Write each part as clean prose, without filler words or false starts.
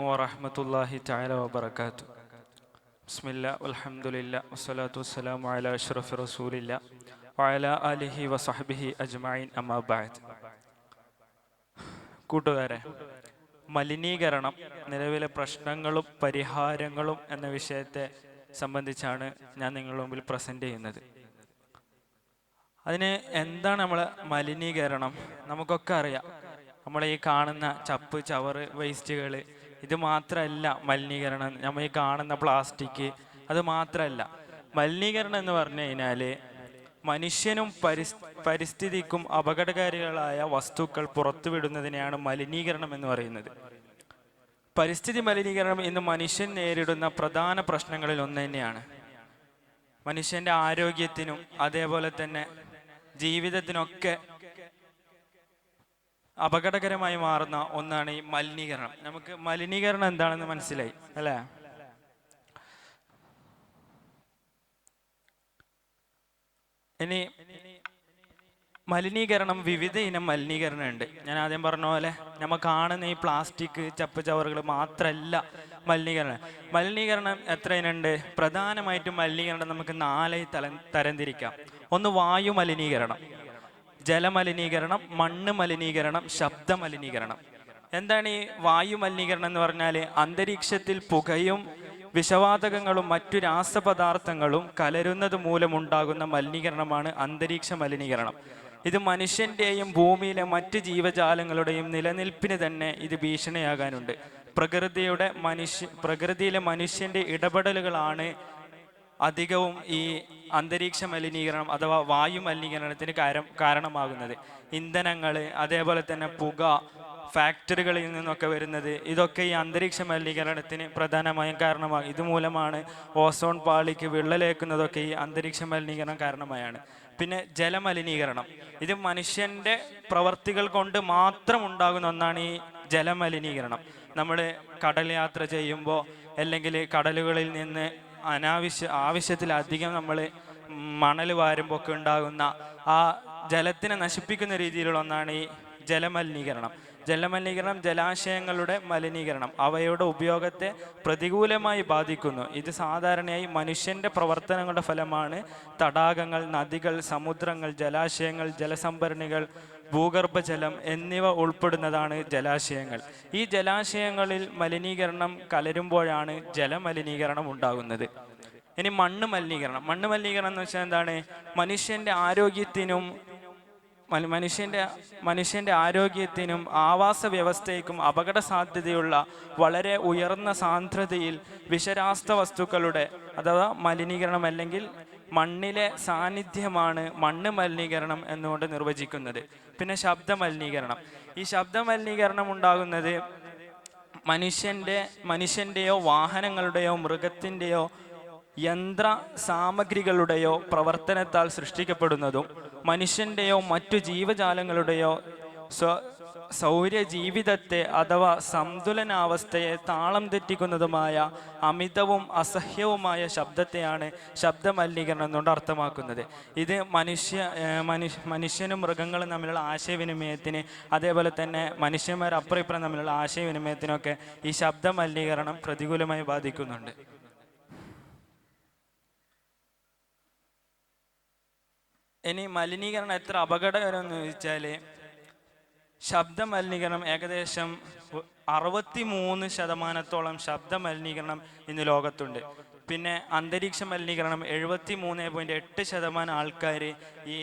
വറഹ്മത്തുള്ളാഹി തആല വബറകാത്തു. ബിസ്മില്ലാ വൽഹംദുലില്ലാ വസ്സലാത്തു വസ്സലാമു അലാ അഷ്റഫി റസൂലില്ലാ വഅലാ ആലിഹി വസഹ്ബിഹി അജ്മഈൻ അമ്മാ ബഅദ്. കൂട്ടുകാരെ, മലിനീകരണം, നിലവിലെ പ്രശ്നങ്ങളും പരിഹാരങ്ങളും എന്ന വിഷയത്തെ സംബന്ധിച്ചാണ് ഞാൻ നിങ്ങളുടെ മുമ്പിൽ പ്രസന്റ് ചെയ്യുന്നത്. അതിന് എന്താണ് നമ്മളെ മലിനീകരണം? നമുക്കൊക്കെ അറിയാം, നമ്മൾ ഈ കാണുന്ന ചപ്പ് ചവറ് വേസ്റ്റുകൾ, ഇത് മാത്രമല്ല മലിനീകരണം. നമ്മൾ ഈ കാണുന്ന പ്ലാസ്റ്റിക്, അത് മാത്രമല്ല മലിനീകരണം എന്ന് പറഞ്ഞു കഴിഞ്ഞാൽ മനുഷ്യനും പരിസ്ഥിതിക്കും അപകടകാരികളായ വസ്തുക്കൾ പുറത്തുവിടുന്നതിനെയാണ് മലിനീകരണം എന്ന് പറയുന്നത്. പരിസ്ഥിതി മലിനീകരണം ഇന്ന് മനുഷ്യൻ നേരിടുന്ന പ്രധാന പ്രശ്നങ്ങളിൽ ഒന്ന് തന്നെയാണ്. മനുഷ്യന്റെ ആരോഗ്യത്തിനും അതേപോലെ തന്നെ ജീവിതത്തിനൊക്കെ അപകടകരമായി മാറുന്ന ഒന്നാണ് ഈ മലിനീകരണം. നമുക്ക് മലിനീകരണം എന്താണെന്ന് മനസ്സിലായി അല്ലേ? ഇനി മലിനീകരണം, വിവിധ ഇനം മലിനീകരണം ഉണ്ട്. ഞാൻ ആദ്യം പറഞ്ഞ പോലെ നമ്മൾ കാണുന്ന ഈ പ്ലാസ്റ്റിക് ചപ്പ് ചവറുകൾ മാത്രമല്ല മലിനീകരണം എത്ര ഇനുണ്ട്? പ്രധാനമായിട്ടും മലിനീകരണം നമുക്ക് 4 തരംതിരിക്കാം. ഒന്ന് വായു മലിനീകരണം, ജലമലിനീകരണം, മണ്ണ് മലിനീകരണം, ശബ്ദ മലിനീകരണം. എന്താണ് ഈ വായു മലിനീകരണം എന്ന് പറഞ്ഞാൽ? അന്തരീക്ഷത്തിൽ പുകയും വിഷവാതകങ്ങളും മറ്റു രാസപദാർത്ഥങ്ങളും കലരുന്നത് മൂലമുണ്ടാകുന്ന മലിനീകരണമാണ് അന്തരീക്ഷ മലിനീകരണം. ഇത് മനുഷ്യന്റെയും ഭൂമിയിലെ മറ്റ് ജീവജാലങ്ങളുടെയും നിലനിൽപ്പിന് തന്നെ ഇത് ഭീഷണിയാകാനുണ്ട്. പ്രകൃതിയിലെ മനുഷ്യന്റെ ഇടപെടലുകളാണ് അധികവും ഈ അന്തരീക്ഷ മലിനീകരണം അഥവാ വായു മലിനീകരണത്തിന് കാരണമാകുന്നത്. ഇന്ധനങ്ങൾ, അതേപോലെ തന്നെ പുക, ഫാക്ടറികളിൽ നിന്നൊക്കെ വരുന്നത്, ഇതൊക്കെ ഈ അന്തരീക്ഷ മലിനീകരണത്തിന് പ്രധാനമായും കാരണമാകും. ഇതുമൂലമാണ് ഓസോൺ പാളിക്ക് വിള്ളലേക്കുന്നതൊക്കെ ഈ അന്തരീക്ഷ മലിനീകരണം കാരണമായാണ്. പിന്നെ ജലമലിനീകരണം, ഇത് മനുഷ്യന്റെ പ്രവർത്തികൾ കൊണ്ട് മാത്രം ഉണ്ടാകുന്ന ഒന്നാണ് ഈ ജലമലിനീകരണം. നമ്മൾ കടൽ യാത്ര ചെയ്യുമ്പോൾ അല്ലെങ്കിൽ കടലുകളിൽ നിന്ന് ആവശ്യത്തിലധികം നമ്മൾ മണൽ വാരുമ്പോൾ ഒക്കെ ഉണ്ടാകുന്ന ആ ജലത്തിനെ നശിപ്പിക്കുന്ന രീതിയിലുള്ള ഒന്നാണ് ഈ ജലമലിനീകരണം. ജലാശയങ്ങളുടെ മലിനീകരണം അവയുടെ ഉപയോഗത്തെ പ്രതികൂലമായി ബാധിക്കുന്നു. ഇത് സാധാരണയായി മനുഷ്യന്റെ പ്രവർത്തനങ്ങളുടെ ഫലമാണ്. തടാകങ്ങൾ, നദികൾ, സമുദ്രങ്ങൾ, ജലാശയങ്ങൾ, ജലസംഭരണികൾ, ഭൂഗർഭജലം എന്നിവ ഉൾപ്പെടുന്നതാണ് ജലാശയങ്ങൾ. ഈ ജലാശയങ്ങളിൽ മലിനീകരണം കലരുമ്പോഴാണ് ജലമലിനീകരണം ഉണ്ടാകുന്നത്. ഇനി മണ്ണ് മലിനീകരണം എന്ന് വെച്ചാൽ എന്താണ്? മനുഷ്യന്റെ ആരോഗ്യത്തിനും ആവാസ വ്യവസ്ഥയ്ക്കും അപകട സാധ്യതയുള്ള വളരെ ഉയർന്ന സാന്ദ്രതയിൽ വിഷരാസ്ത വസ്തുക്കളുടെ അഥവാ മലിനീകരണം അല്ലെങ്കിൽ മണ്ണിലെ സാന്നിധ്യമാണ് മണ്ണ് മലിനീകരണം എന്നുകൊണ്ട് നിർവചിക്കുന്നത്. പിന്നെ ശബ്ദ മലിനീകരണം. ഈ ശബ്ദ മലിനീകരണം ഉണ്ടാകുന്നത് മനുഷ്യന്റെയോ വാഹനങ്ങളുടെയോ മൃഗത്തിൻ്റെയോ യന്ത്ര സാമഗ്രികളുടെയോ പ്രവർത്തനത്താൽ സൃഷ്ടിക്കപ്പെടുന്നതും മനുഷ്യന്റെയോ മറ്റു ജീവജാലങ്ങളുടെയോ സൗരജീവിതത്തെ അഥവാ സന്തുലനാവസ്ഥയെ താളം തെറ്റിക്കുന്നതുമായ അമിതവും അസഹ്യവുമായ ശബ്ദത്തെയാണ് ശബ്ദമലിനീകരണം എന്നുകൊണ്ട് അർത്ഥമാക്കുന്നത്. ഇത് മനുഷ്യനും മൃഗങ്ങളും തമ്മിലുള്ള ആശയവിനിമയത്തിന്, അതേപോലെ തന്നെ മനുഷ്യന്മാർ അപ്പുറം ഇപ്പുറം തമ്മിലുള്ള ആശയവിനിമയത്തിനൊക്കെ ഈ ശബ്ദമലിനീകരണം പ്രതികൂലമായി ബാധിക്കുന്നുണ്ട്. ഇനി മലിനീകരണം എത്ര അപകടകരമെന്ന് ചോദിച്ചാൽ, ശബ്ദ മലിനീകരണം ഏകദേശം 63% ശബ്ദ മലിനീകരണം ഇന്ന് ലോകത്തുണ്ട്. പിന്നെ അന്തരീക്ഷ മലിനീകരണം 73.8% ആൾക്കാർ ഈ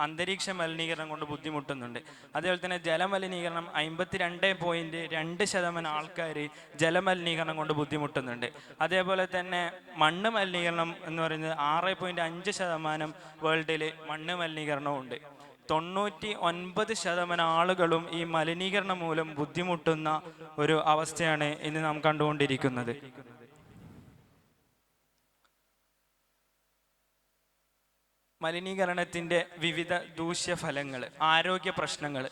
അന്തരീക്ഷ മലിനീകരണം കൊണ്ട് ബുദ്ധിമുട്ടുന്നുണ്ട്. അതേപോലെ തന്നെ ജലമലിനീകരണം 52.2% ആൾക്കാർ ജലമലിനീകരണം കൊണ്ട് ബുദ്ധിമുട്ടുന്നുണ്ട്. അതേപോലെ തന്നെ മണ്ണ് മലിനീകരണം എന്ന് പറയുന്നത് 6.5% വേൾഡിൽ മണ്ണ് മലിനീകരണവും ഉണ്ട്. 99% ആളുകളും ഈ മലിനീകരണം മൂലം ബുദ്ധിമുട്ടുന്ന ഒരു അവസ്ഥയാണ് ഇന്ന് നാം കണ്ടുകൊണ്ടിരിക്കുന്നത്. മലിനീകരണത്തിൻ്റെ വിവിധ ദൂഷ്യഫലങ്ങൾ, ആരോഗ്യ പ്രശ്നങ്ങൾ.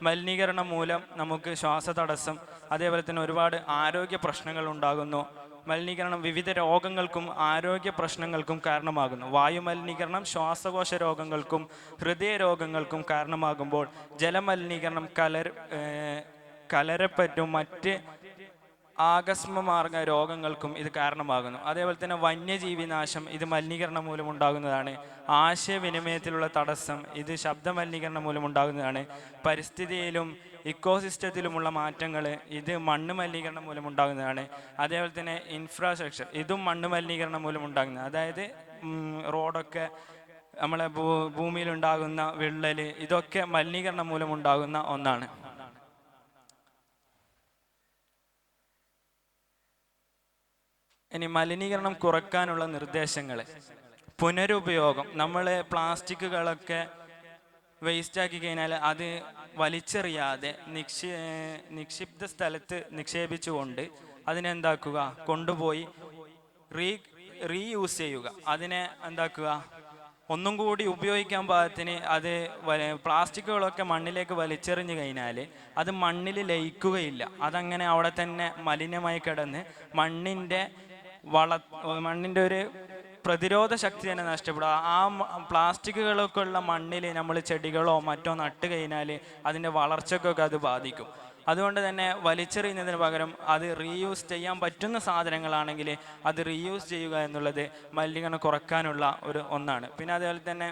മലിനീകരണം മൂലം നമുക്ക് ശ്വാസതടസ്സം, അതേപോലെ തന്നെ ഒരുപാട് ആരോഗ്യ പ്രശ്നങ്ങൾ ഉണ്ടാകുന്നു. മലിനീകരണം വിവിധ രോഗങ്ങൾക്കും ആരോഗ്യ പ്രശ്നങ്ങൾക്കും കാരണമാകുന്നു. വായുമലിനീകരണം ശ്വാസകോശ രോഗങ്ങൾക്കും ഹൃദയ രോഗങ്ങൾക്കും കാരണമാകുമ്പോൾ ജലമലിനീകരണം കലരപ്പറ്റും മറ്റ് ആകസ്മമാർഗ രോഗങ്ങൾക്കും ഇത് കാരണമാകുന്നു. അതേപോലെ തന്നെ വന്യജീവി നാശം ഇത് മലിനീകരണം മൂലമുണ്ടാകുന്നതാണ്. ആശയവിനിമയത്തിലുള്ള തടസ്സം ഇത് ശബ്ദ മലിനീകരണം മൂലമുണ്ടാകുന്നതാണ്. പരിസ്ഥിതിയിലും ഇക്കോസിസ്റ്റത്തിലുമുള്ള മാറ്റങ്ങൾ ഇത് മണ്ണ് മലിനീകരണം മൂലമുണ്ടാകുന്നതാണ്. അതേപോലെ തന്നെ ഇൻഫ്രാസ്ട്രക്ചർ ഇതും മണ്ണ് മലിനീകരണം മൂലമുണ്ടാകുന്നതാണ്. അതായത് റോഡൊക്കെ നമ്മളെ ഭൂമിയിലുണ്ടാകുന്ന വിള്ളൽ ഇതൊക്കെ മലിനീകരണം മൂലമുണ്ടാകുന്ന ഒന്നാണ്. ഇനി മലിനീകരണം കുറയ്ക്കാനുള്ള നിർദ്ദേശങ്ങൾ. പുനരുപയോഗം. നമ്മൾ പ്ലാസ്റ്റിക്കുകളൊക്കെ വേസ്റ്റാക്കി കഴിഞ്ഞാൽ അത് വലിച്ചെറിയാതെ നിക്ഷിപ്ത സ്ഥലത്ത് നിക്ഷേപിച്ചുകൊണ്ട് അതിനെന്താക്കുക, കൊണ്ടുപോയി റീയൂസ് ചെയ്യുക. അതിനെ എന്താക്കുക, ഒന്നും കൂടി ഉപയോഗിക്കാൻ പാകത്തിന് അത് പ്ലാസ്റ്റിക്കുകളൊക്കെ മണ്ണിലേക്ക് വലിച്ചെറിഞ്ഞു കഴിഞ്ഞാൽ അത് മണ്ണിൽ ലയിക്കുകയില്ല. അതങ്ങനെ അവിടെ തന്നെ മലിനമായി കിടന്ന് മണ്ണിൻ്റെ ഒരു പ്രതിരോധ ശക്തി തന്നെ നഷ്ടപ്പെടുക. ആ പ്ലാസ്റ്റിക്കുകളൊക്കെ ഉള്ള മണ്ണിൽ നമ്മൾ ചെടികളോ മറ്റോ നട്ട് കഴിഞ്ഞാൽ അതിൻ്റെ വളർച്ചക്കൊക്കെ അത് ബാധിക്കും. അതുകൊണ്ട് തന്നെ വലിച്ചെറിയുന്നതിന് പകരം അത് റീയൂസ് ചെയ്യാൻ പറ്റുന്ന സാധനങ്ങളാണെങ്കിൽ അത് റീയൂസ് ചെയ്യുക എന്നുള്ളത് മലിനീകരണം കുറയ്ക്കാനുള്ള ഒന്നാണ്. പിന്നെ അതേപോലെ തന്നെ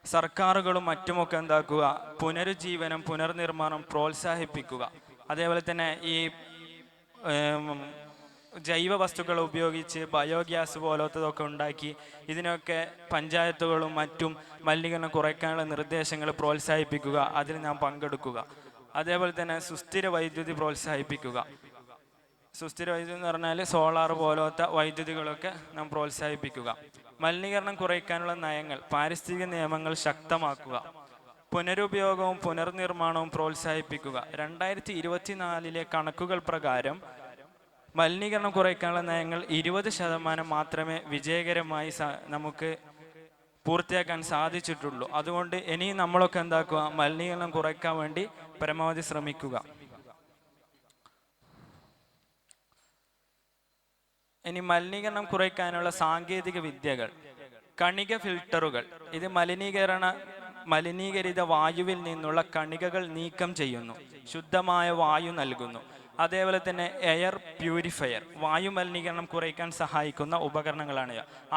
സർക്കാരുകളും മറ്റുമൊക്കെ എന്താക്കുക, പുനരുജ്ജീവനം പുനർനിർമ്മാണം പ്രോത്സാഹിപ്പിക്കുക. അതേപോലെ തന്നെ ഈ ജൈവ വസ്തുക്കൾ ഉപയോഗിച്ച് ബയോഗ്യാസ് പോലത്തതൊക്കെ ഉണ്ടാക്കി ഇതിനൊക്കെ പഞ്ചായത്തുകളും മറ്റും മലിനീകരണം കുറയ്ക്കാനുള്ള നിർദ്ദേശങ്ങൾ പ്രോത്സാഹിപ്പിക്കുക. അതിൽ നാം പങ്കെടുക്കുക. അതേപോലെ തന്നെ സുസ്ഥിര വൈദ്യുതി പ്രോത്സാഹിപ്പിക്കുക. സുസ്ഥിര വൈദ്യുതി എന്ന് പറഞ്ഞാൽ സോളാർ പോലത്തെ വൈദ്യുതികളൊക്കെ നാം പ്രോത്സാഹിപ്പിക്കുക. മലിനീകരണം കുറയ്ക്കാനുള്ള നയങ്ങൾ, പാരിസ്ഥിതിക നിയമങ്ങൾ ശക്തമാക്കുക. പുനരുപയോഗവും പുനർനിർമ്മാണവും പ്രോത്സാഹിപ്പിക്കുക. 2024 കണക്കുകൾ പ്രകാരം മലിനീകരണം കുറയ്ക്കാനുള്ള നയങ്ങൾ 20% മാത്രമേ വിജയകരമായി നമുക്ക് പൂർത്തിയാക്കാൻ സാധിച്ചിട്ടുള്ളൂ. അതുകൊണ്ട് ഇനി നമ്മളൊക്കെ എന്താക്കുക, മലിനീകരണം കുറയ്ക്കാൻ വേണ്ടി പരമാവധി ശ്രമിക്കുക. ഇനി മലിനീകരണം കുറയ്ക്കാനുള്ള സാങ്കേതിക വിദ്യകൾ. കണിക ഫിൽട്ടറുകൾ. ഇത് മലിനീകരിത വായുവിൽ നിന്നുള്ള കണികകൾ നീക്കം ചെയ്യുന്നു, ശുദ്ധമായ വായു നൽകുന്നു. അതേപോലെ തന്നെ എയർ പ്യൂരിഫയർ, വായു മലിനീകരണം കുറയ്ക്കാൻ സഹായിക്കുന്ന ഉപകരണങ്ങളാണ്.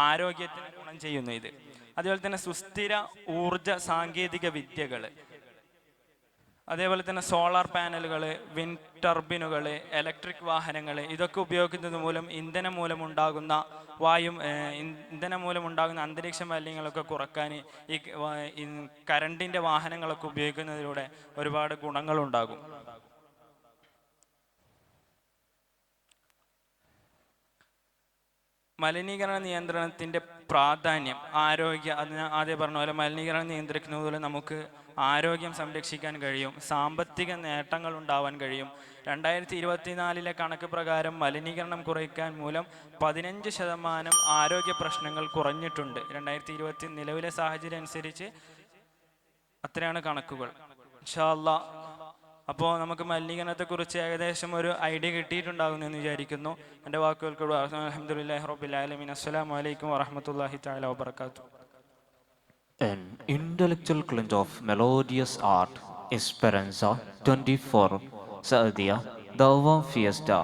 ആരോഗ്യത്തിന് ഗുണം ചെയ്യുന്നു ഇത്. അതേപോലെ തന്നെ സുസ്ഥിര ഊർജ സാങ്കേതിക വിദ്യകൾ. അതേപോലെ തന്നെ സോളാർ പാനലുകൾ, വിൻഡ് ടർബിനുകൾ, ഇലക്ട്രിക് വാഹനങ്ങൾ ഇതൊക്കെ ഉപയോഗിക്കുന്നത് മൂലം ഇന്ധനം മൂലമുണ്ടാകുന്ന അന്തരീക്ഷ മലിനീകരണങ്ങളൊക്കെ കുറക്കാൻ ഈ കറണ്ടിൻ്റെ വാഹനങ്ങളൊക്കെ ഉപയോഗിക്കുന്നതിലൂടെ ഒരുപാട് ഗുണങ്ങളുണ്ടാകും. മലിനീകരണ നിയന്ത്രണത്തിൻ്റെ പ്രാധാന്യം. അതിന് ആദ്യം പറഞ്ഞ പോലെ മലിനീകരണം നിയന്ത്രിക്കുന്നതുപോലെ നമുക്ക് ആരോഗ്യം സംരക്ഷിക്കാൻ കഴിയും, സാമ്പത്തിക നേട്ടങ്ങൾ ഉണ്ടാവാൻ കഴിയും. 2024 കണക്ക് പ്രകാരം മലിനീകരണം കുറയ്ക്കാൻ മൂലം 15% ആരോഗ്യ പ്രശ്നങ്ങൾ കുറഞ്ഞിട്ടുണ്ട്. 2020 നിലവിലെ സാഹചര്യം അനുസരിച്ച് അത്രയാണ് കണക്കുകൾ. ഇൻഷാ അല്ലാഹ് അപ്പോൾ നമുക്ക് മലിനീകരണത്തെക്കുറിച്ച് ഏകദേശം ഒരു ഐഡിയ കിട്ടിയിട്ടുണ്ടാകുന്നു എന്ന് വിചാരിക്കുന്നു. എൻ്റെ വാക്കുകൾക്ക് അൽഹംദുലില്ലാഹി റബ്ബിൽ ആലമീൻ. അസ്സലാമു അലൈക്കും വറഹ്മത്തുള്ളാഹി തആല വബറകാതുഹു. An intellectual glint of melodious art. Esperanza 24 Saadia Dawah Fiesta